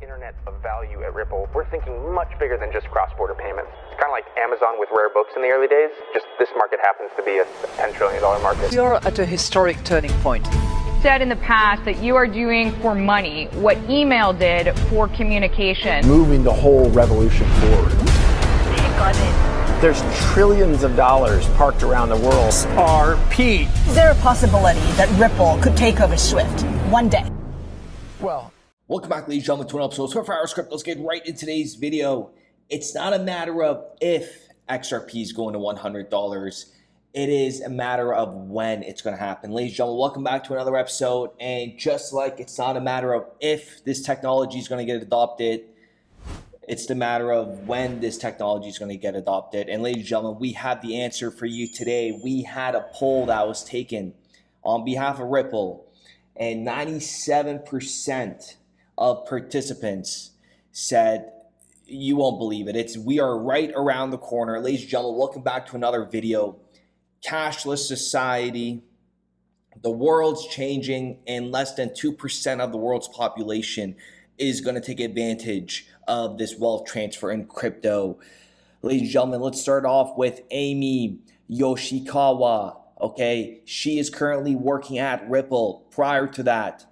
internet of value at Ripple, we're thinking much bigger than just cross-border payments. It's kind of like Amazon with rare books in the early days, just this market happens to be a $10 trillion market. We are at a historic turning point. Said in the past that you are doing for money what email did for communication. Moving the whole revolution forward. Got it. There's trillions of dollars parked around the world. XRP. Is there a possibility that Ripple could take over Swift one day? Well, welcome back, ladies and gentlemen, to an episode of 24 Hours Script. Let's get right into today's video. It's not a matter of if XRP is going to $100. It is a matter of when it's going to happen. Ladies and gentlemen, welcome back to another episode. And just like it's not a matter of if this technology is going to get adopted, it's the matter of when this technology is going to get adopted. And ladies and gentlemen, we have the answer for you today. We had a poll that was taken on behalf of Ripple, and 97% of participants said, you won't believe it, we are right around the corner. Ladies and gentlemen, welcome back to another video. Cashless society, the world's changing, and less than 2% of the world's population is going to take advantage of this wealth transfer in crypto. Ladies and gentlemen, let's start off with Amy Yoshikawa. Okay, she is currently working at Ripple. Prior to that,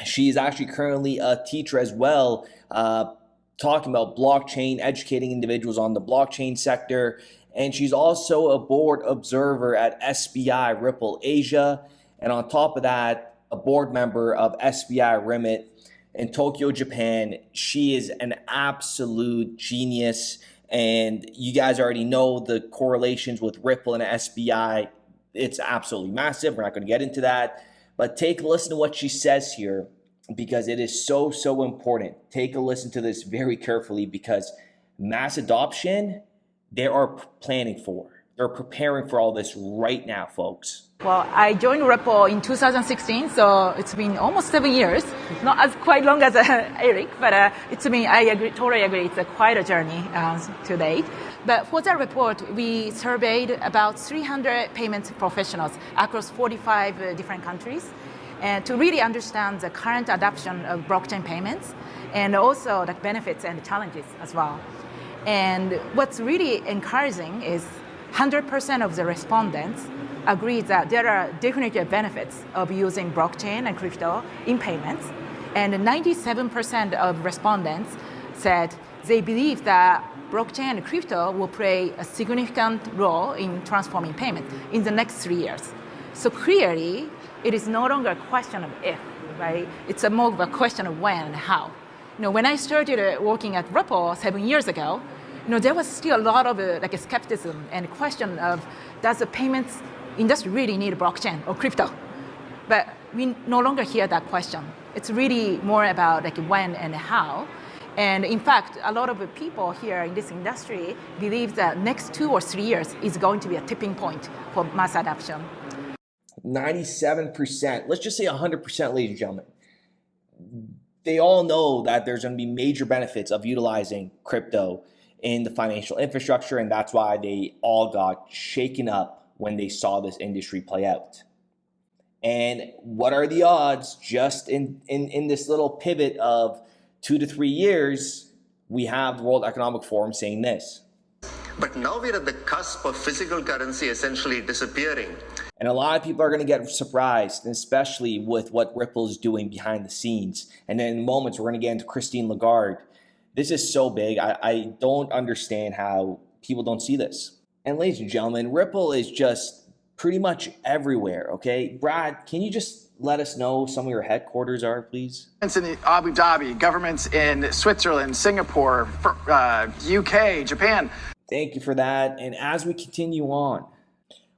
she is actually currently a teacher as well, talking about blockchain, educating individuals on the blockchain sector. And she's also a board observer at SBI Ripple Asia. And on top of that, a board member of SBI Remit in Tokyo, Japan. She is an absolute genius. And you guys already know the correlations with Ripple and SBI. It's absolutely massive. We're not going to get into that. But take a listen to what she says here, because it is so, so important. Take a listen to this very carefully, because mass adoption, they are planning for. They're preparing for all this right now, folks. Well, I joined Ripple in 2016, so it's been almost 7 years. Not as quite long as Eric, but totally agree, it's quite a journey to date. But for that report, we surveyed about 300 payment professionals across 45 different countries, and to really understand the current adoption of blockchain payments, and also the benefits and the challenges as well. And what's really encouraging is 100% of the respondents agree that there are definite benefits of using blockchain and crypto in payments. And 97% of respondents said they believe that blockchain and crypto will play a significant role in transforming payments in the next 3 years. So clearly, it is no longer a question of if, right? It's more of a question of when and how. When I started working at Ripple 7 years ago, there was still a lot of skepticism and question of, does the payments industry really need blockchain or crypto? But we no longer hear that question. It's really more about when and how. And in fact, a lot of the people here in this industry believe that next 2 or 3 years is going to be a tipping point for mass adoption. 97%, let's just say 100%, ladies and gentlemen. They all know that there's going to be major benefits of utilizing crypto in the financial infrastructure, and that's why they all got shaken up when they saw this industry play out. And what are the odds? Just in this little pivot of 2 to 3 years, we have the World Economic Forum saying this. But now we're at the cusp of physical currency essentially disappearing. And a lot of people are going to get surprised, especially with what Ripple is doing behind the scenes. And then in moments, we're going to get into Christine Lagarde. This is so big. I don't understand how people don't see this. And ladies and gentlemen, Ripple is just pretty much everywhere, okay? Brad, can you just let us know some of your headquarters are, please? It's in Abu Dhabi, governments in Switzerland, Singapore, UK, Japan. Thank you for that. And as we continue on,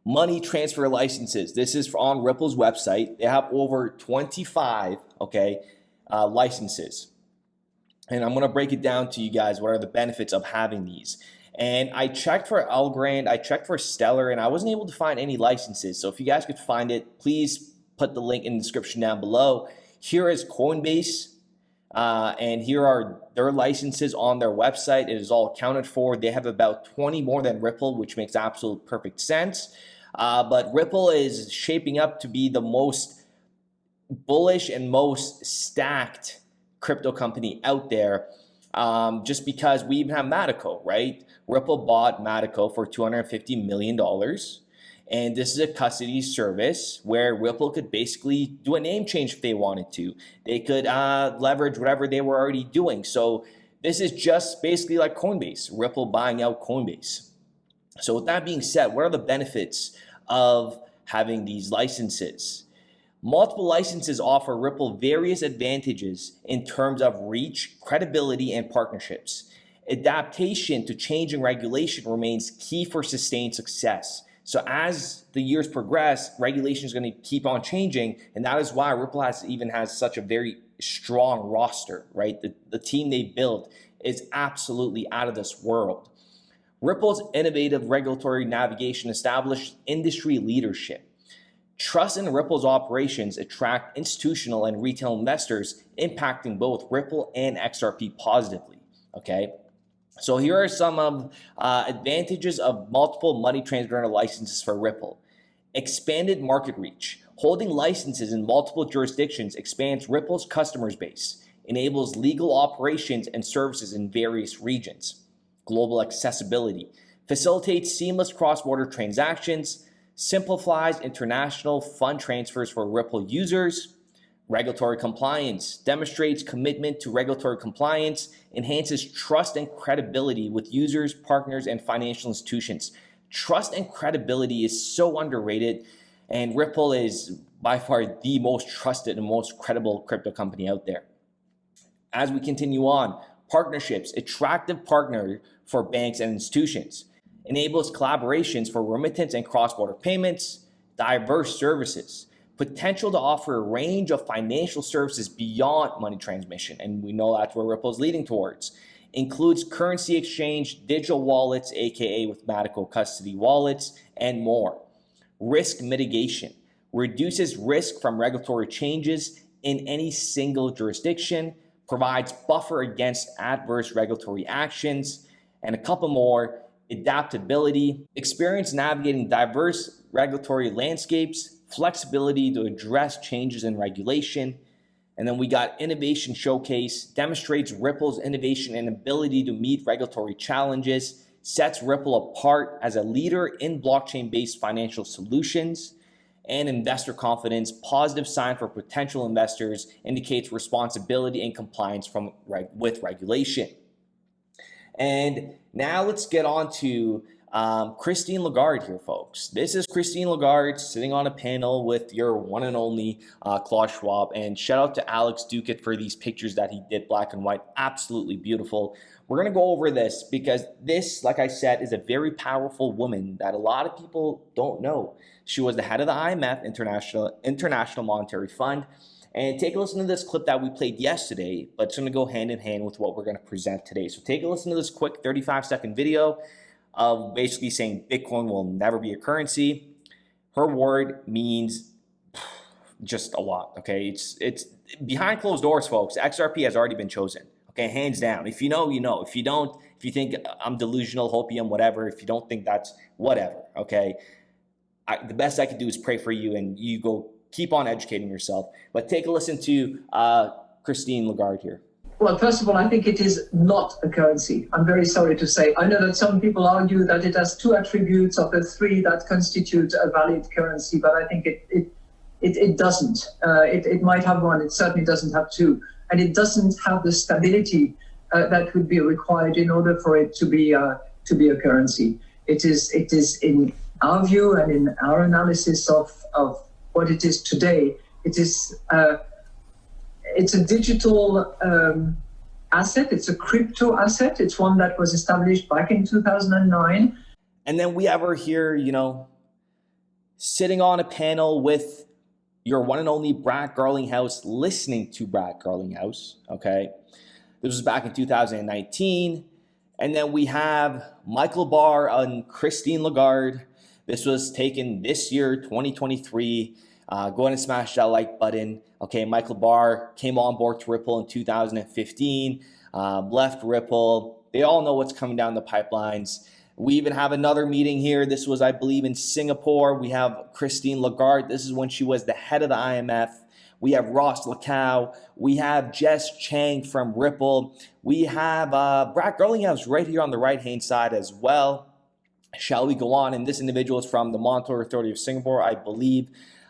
money transfer licenses. This is on Ripple's website. They have over 25, licenses. And I'm going to break it down to you guys. What are the benefits of having these? And I checked for Elgrand, I checked for Stellar, and I wasn't able to find any licenses. So if you guys could find it, please put the link in the description down below. Here is Coinbase, and here are their licenses on their website. It is all accounted for. They have about 20 more than Ripple, which makes absolute perfect sense. But Ripple is shaping up to be the most bullish and most stacked crypto company out there, just because we even have Matico, right? Ripple bought Matico for $250 million. And this is a custody service where Ripple could basically do a name change if they wanted to. They could leverage whatever they were already doing. So this is just basically like Coinbase, Ripple buying out Coinbase. So with that being said, what are the benefits of having these licenses? Multiple licenses offer Ripple various advantages in terms of reach, credibility, and partnerships. Adaptation to changing regulation remains key for sustained success. So as the years progress, regulation is going to keep on changing, and that is why Ripple has such a very strong roster, right? The team they built is absolutely out of this world. Ripple's innovative regulatory navigation established industry leadership. Trust in Ripple's operations attract institutional and retail investors, impacting both Ripple and XRP positively, okay? So here are some of advantages of multiple money transmitter licenses for Ripple. Expanded market reach. Holding licenses in multiple jurisdictions expands Ripple's customer base, enables legal operations and services in various regions. Global accessibility. Facilitates seamless cross-border transactions, simplifies international fund transfers for Ripple users. Regulatory compliance. Demonstrates commitment to regulatory compliance, enhances trust and credibility with users, partners, and financial institutions. Trust and credibility is so underrated, and Ripple is by far the most trusted and most credible crypto company out there. As we continue on, partnerships, attractive partner for banks and institutions, enables collaborations for remittance and cross-border payments, diverse services, potential to offer a range of financial services beyond money transmission, and we know that's where Ripple is leading towards. Includes currency exchange, digital wallets, aka with Matico custody wallets, and more. Risk mitigation. Reduces risk from regulatory changes in any single jurisdiction, provides buffer against adverse regulatory actions, and a couple more. Adaptability, experience navigating diverse regulatory landscapes, flexibility to address changes in regulation. And then we got innovation showcase, demonstrates Ripple's innovation and ability to meet regulatory challenges, sets Ripple apart as a leader in blockchain-based financial solutions. And investor confidence, positive sign for potential investors, indicates responsibility and compliance with regulation. And now let's get on to Christine Lagarde here, folks. This is Christine Lagarde sitting on a panel with your one and only Klaus Schwab. And shout out to Alex Duquette for these pictures that he did, black and white. Absolutely beautiful. We're going to go over this because this, like I said, is a very powerful woman that a lot of people don't know. She was the head of the IMF, International Monetary Fund. And take a listen to this clip that we played yesterday, but it's going to go hand in hand with what we're going to present today. So take a listen to this quick 35-second video of basically saying Bitcoin will never be a currency. Her word means just a lot, okay? It's behind closed doors, folks. XRP has already been chosen, okay? Hands down. If you know, you know. If you don't, if you think I'm delusional, hopium, whatever, if you don't think that's whatever, okay? The best I could do is pray for you and you go keep on educating yourself. But take a listen to Christine Lagarde here. Well, first of all, I think it is not a currency. I'm very sorry to say. I know that some people argue that it has two attributes of the three that constitute a valid currency, but I think it doesn't. It might have one. It certainly doesn't have two. And it doesn't have the stability that would be required in order for it to be a currency. It is in our view and in our analysis of what it is today, it's a digital asset. It's a crypto asset. It's one that was established back in 2009. And then we have her here, you know, sitting on a panel with your one and only Brad Garlinghouse, listening to Brad Garlinghouse, okay? This was back in 2019. And then we have Michael Barr and Christine Lagarde. This was taken this year, 2023. Go ahead and smash that like button. Okay, Michael Barr came on board to Ripple in 2015, left Ripple. They all know what's coming down the pipelines. We even have another meeting here. This was, I believe, in Singapore. We have Christine Lagarde. This is when she was the head of the IMF. We have Ross Lacow. We have Jess Chang from Ripple. We have Brad Garlinghouse right here on the right-hand side as well. Shall we go on? And this individual is from the Monetary Authority of Singapore, I believe.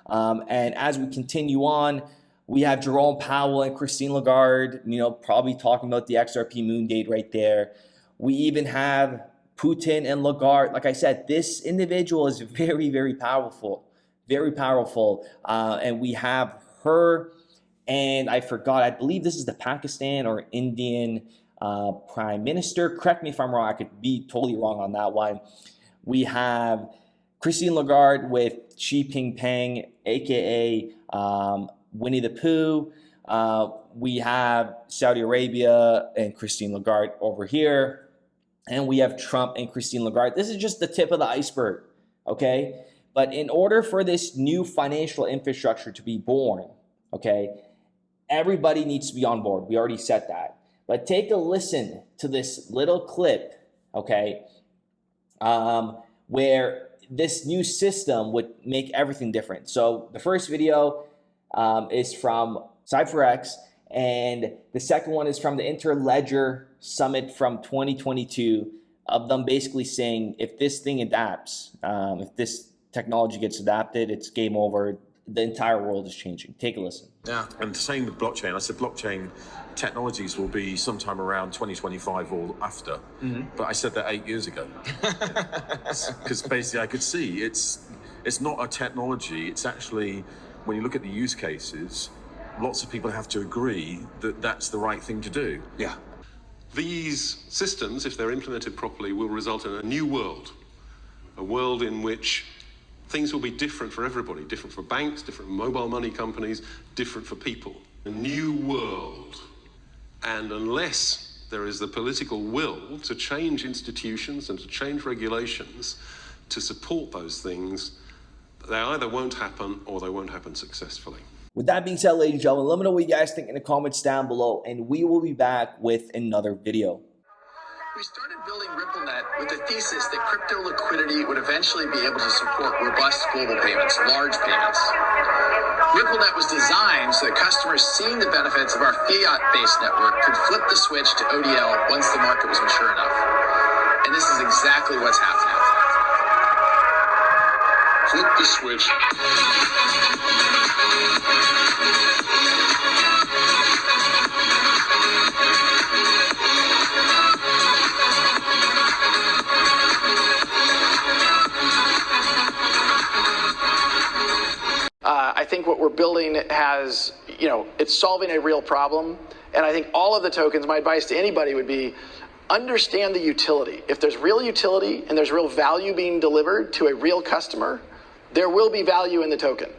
And as we continue on, we have Jerome Powell and Christine Lagarde, probably talking about the XRP moon date right there. We even have Putin and Lagarde. Like I said, this individual is very, very powerful. Very powerful. And we have her, and I forgot, I believe this is the Pakistan or Indian Prime Minister. Correct me if I'm wrong. I could be totally wrong on that one. We have Christine Lagarde with Xi Jinping, aka Winnie the Pooh. We have Saudi Arabia and Christine Lagarde over here. And we have Trump and Christine Lagarde. This is just the tip of the iceberg, okay? But in order for this new financial infrastructure to be born, okay, everybody needs to be on board. We already said that. But take a listen to this little clip, okay, where this new system would make everything different. So the first video is from CypherX, and the second one is from the Interledger Summit from 2022, of them basically saying if this thing adapts, if this technology gets adapted, it's game over. The entire world is changing. Take a listen. Yeah, and the same with blockchain. I said blockchain technologies will be sometime around 2025 or after. But I said that 8 years ago. Because basically I could see it's not a technology. It's actually, when you look at the use cases, lots of people have to agree that that's the right thing to do. Yeah. These systems, if they're implemented properly, will result in a new world. A world in which things will be different for everybody, different for banks, different for mobile money companies, different for people. A new world. And unless there is the political will to change institutions and to change regulations to support those things, they either won't happen or they won't happen successfully. With that being said, ladies and gentlemen, let me know what you guys think in the comments down below, and we will be back with another video. We started building RippleNet with the thesis that crypto liquidity would eventually be able to support robust global payments, large payments. RippleNet was designed so that customers seeing the benefits of our fiat-based network could flip the switch to ODL once the market was mature enough. And this is exactly what's happening. Flip the switch. I think what we're building has, it's solving a real problem. And I think all of the tokens, my advice to anybody would be, understand the utility. If there's real utility and there's real value being delivered to a real customer, there will be value in the token.